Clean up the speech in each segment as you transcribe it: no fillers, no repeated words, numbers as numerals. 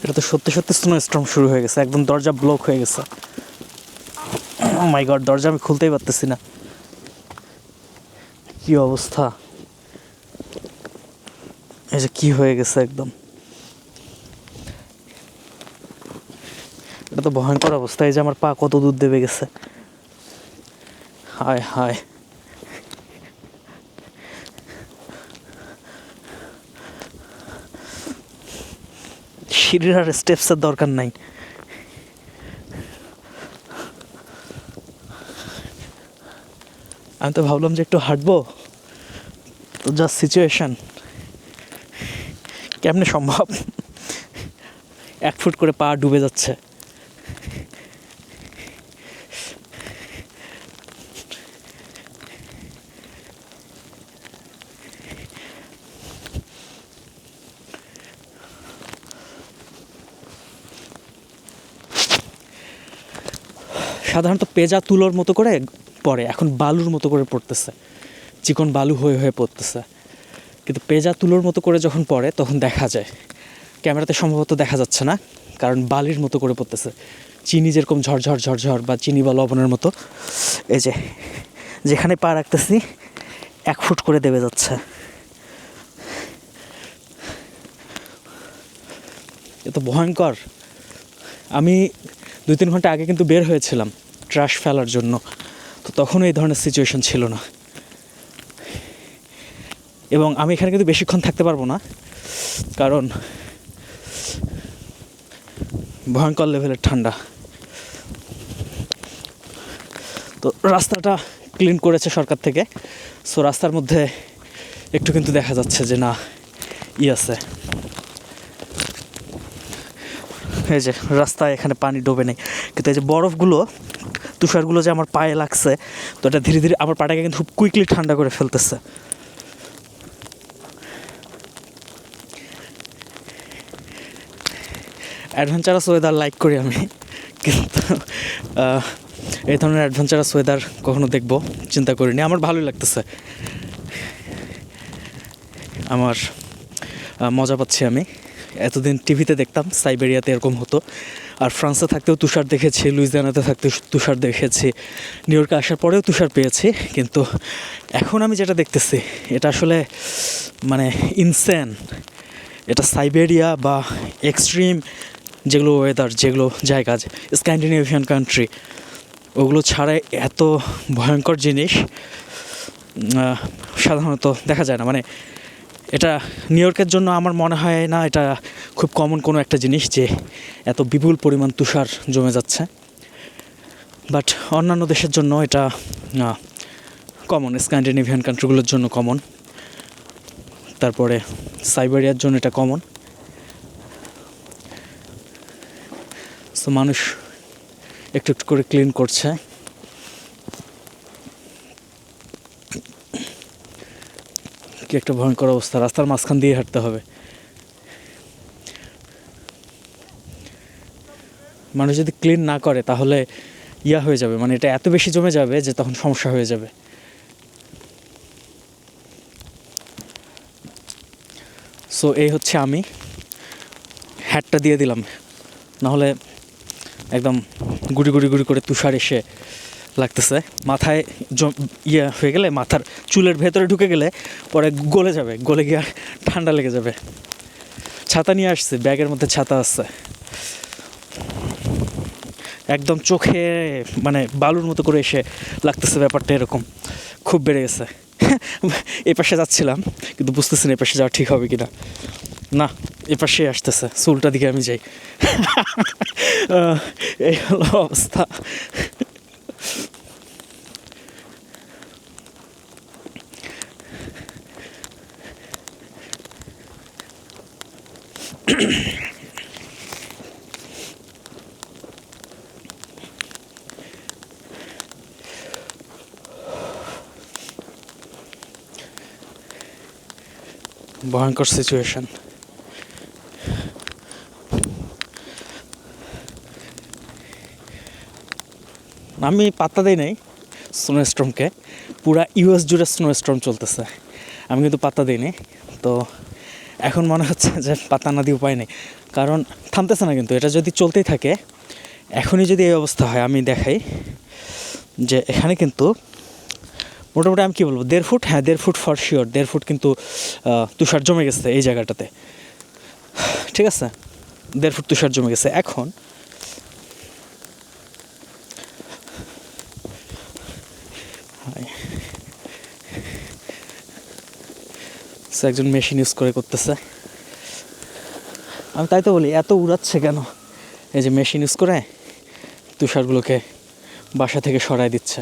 এটা তো সত্যি সত্যি স্নো স্টর্ম শুরু হয়ে গেছে, একদম দরজা ব্লক হয়ে গেছে। মাই গড, দরজা আমি খুলতেই পারতেছি না, কি অবস্থা। এই যে কি হয়ে গেছে একদম, এটা তো ভয়ঙ্কর অবস্থা। এই যে আমার পা কত দূর দেবে গেছে, হায় হায়। সিঁড়ির আর স্টেপসের দরকার নাই। আমি তো ভাবলাম যে একটু হাঁটবো, তো জাস্ট সিচুয়েশন কেমনে সম্ভব, 1 ফুট করে পা ডুবে যাচ্ছে। সাধারণত পেঁজা তুলোর মতো করে পড়ে, এখন বালুর মতো করে পড়তেছে, চিকন বালু হয়ে হয়ে পড়তেছে। কিন্তু পেঁজা তুলোর মতো করে যখন পড়ে তখন দেখা যায়, ক্যামেরাতে সম্ভবত দেখা যাচ্ছে না, কারণ বালির মতো করে পড়তেছে, চিনি যেরকম ঝরঝর ঝরঝর বা চিনি বা লবণের মতো। এই যে যেখানে পা রাখতেছি 1 ফুট করে দেবে যাচ্ছে। এ তো ভয়ঙ্কর। আমি 2-3 ঘন্টা আগে কিন্তু বের হয়েছিলাম ট্রাশ ফেলার জন্য, তো তখনও এই ধরনের সিচুয়েশন ছিল না। এবং আমি এখানে কিন্তু বেশিক্ষণ থাকতে পারবো না, কারণ ভয়ঙ্কর লেভেলের ঠান্ডা। তো রাস্তাটা ক্লিন করেছে সরকার থেকে, সো রাস্তার মধ্যে একটু কিন্তু দেখা যাচ্ছে যে না আছে। এই যে রাস্তায় এখানে পানি ডোবে নেই, কিন্তু এই যে বরফগুলো, তুষারগুলো যে আমার পায়ে লাগছে, তো এটা ধীরে ধীরে আমার পাটাকে কিন্তু খুব কুইকলি ঠান্ডা করে ফেলতেছে। অ্যাডভেঞ্চারাস ওয়েদার লাইক করি আমি, কিন্তু এই ধরনের অ্যাডভেঞ্চারাস ওয়েদার কখনো দেখবো চিন্তা করিনি। আমার ভালোই লাগতেছে, আমার মজা পাচ্ছি আমি। এতদিন টিভিতে দেখতাম সাইবেরিয়াতে এরকম হতো, আর ফ্রান্সে থাকতেও তুষার দেখেছি, লুইজিয়ানাতে থাকতেও তুষার দেখেছি, নিউ ইয়র্কে আসার পরেও তুষার পেয়েছি। কিন্তু এখন আমি যেটা দেখতেছি এটা আসলে মানে ইনসেন। এটা সাইবেরিয়া বা এক্সট্রিম যেগুলো ওয়েদার, যেগুলো জায়গা, স্ক্যান্ডিনেভিয়ান কান্ট্রি, ওগুলো ছাড়া এত ভয়ঙ্কর জিনিস সাধারণত দেখা যায় না। মানে এটা নিউ ইয়র্কের জন্য আমার মনে হয় না এটা খুব কমন কোনো একটা জিনিস যে এত বিপুল পরিমাণ তুষার জমে যাচ্ছে, বাট অন্যান্য দেশের জন্য এটা কমন, স্ক্যান্ডিনেভিয়ান কান্ট্রিগুলোর জন্য কমন, তারপরে সাইবেরিয়ার জন্য এটা কমন। সো মানুষ একটু একটু করে ক্লিন করছে। কি একটা ভয়ঙ্কর অবস্থা, রাস্তার মাঝখান দিয়ে হাঁটতে হবে। মানুষ যদি ক্লিন না করে তাহলে হয়ে যাবে, মানে এটা এত বেশি জমে যাবে যে তখন সমস্যা হয়ে যাবে। সো এই হচ্ছে আমি, হ্যাটটা দিয়ে দিলাম, নাহলে একদম গুড়ি গুড়ি গুড়ি করে তুষার এসে লাগতেছে মাথায়। হয়ে গেলে মাথার চুলের ভেতরে ঢুকে গেলে পরে গলে যাবে, গলে গিয়ে ঠান্ডা লেগে যাবে। ছাতা নিয়ে আসছে, ব্যাগের মধ্যে ছাতা আছে, একদম চোখে মানে বালুর মতো করে এসে লাগতেছে। ব্যাপারটা এরকম খুব বেড়ে গেছে। এই পাশে যাচ্ছিলাম কিন্তু বুঝতেছি না এই পাশে যাওয়া ঠিক হবে কিনা। না, এ পাশে আসতেছে, চুলটা দিকে আমি যাই। এই হলো অবস্থা। ভয়ঙ্কর সিচুয়েশন। আমি পাত্তা দিই নাই স্নোস্টর্মকে, পুরা ইউএস জুড়ে স্নোস্টর্ম চলতেছে, আমি কিন্তু পাত্তা দিইনি। তো এখন মনে হচ্ছে যে পাতা না দিয়ে উপায় নেই, কারণ থামতেছে না। কিন্তু এটা যদি চলতেই থাকে, এখনই যদি এই অবস্থা হয়, আমি দেখাই যে এখানে কিন্তু মোটামুটি আমি কী বলবো 1.5 ফুট, হ্যাঁ 1.5 ফুট ফর শিওর, 1.5 ফুট কিন্তু তুষার জমে গেছে এই জায়গাটাতে, ঠিক আছে? 1.5 ফুট তুষার জমে গেছে। এখন একজন মেশিন ইউজ করতেছে। আমি তাই তো বলি এত উড়াচ্ছে কেন? এই যে মেশিন ইউজ করে তুষারগুলোকে বাসা থেকে সরায় দিচ্ছে।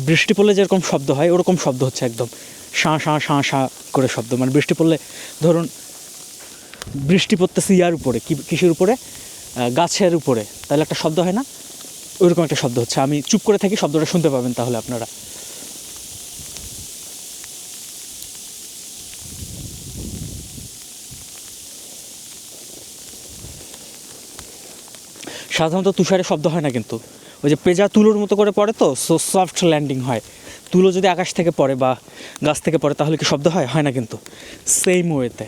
বৃষ্টি পড়লে যেরকম শব্দ হয় ওরকম শব্দ হচ্ছে, একদম শাঁ শাঁ শাঁ শাঁ করে শব্দ। মানে বৃষ্টি পড়লে, ধরুন বৃষ্টি পড়তেছে ইয়ার উপরে, কিসের উপরে? গাছের উপরে, তাহলে একটা শব্দ হয় না? ওইরকম একটা শব্দ হচ্ছে। আমি চুপ করে থাকি, শব্দটা শুনতে পাবেন তাহলে আপনারা। সাধারণত তুষারে শব্দ হয় না, কিন্তু ওই যে পেঁজা তুলোর মতো করে পড়ে, তো সফট ল্যান্ডিং হয়। তুলো যদি আকাশ থেকে পড়ে বা গাছ থেকে পড়ে তাহলে কি শব্দ হয়? হয় না কিন্তু। সেম ওয়েতে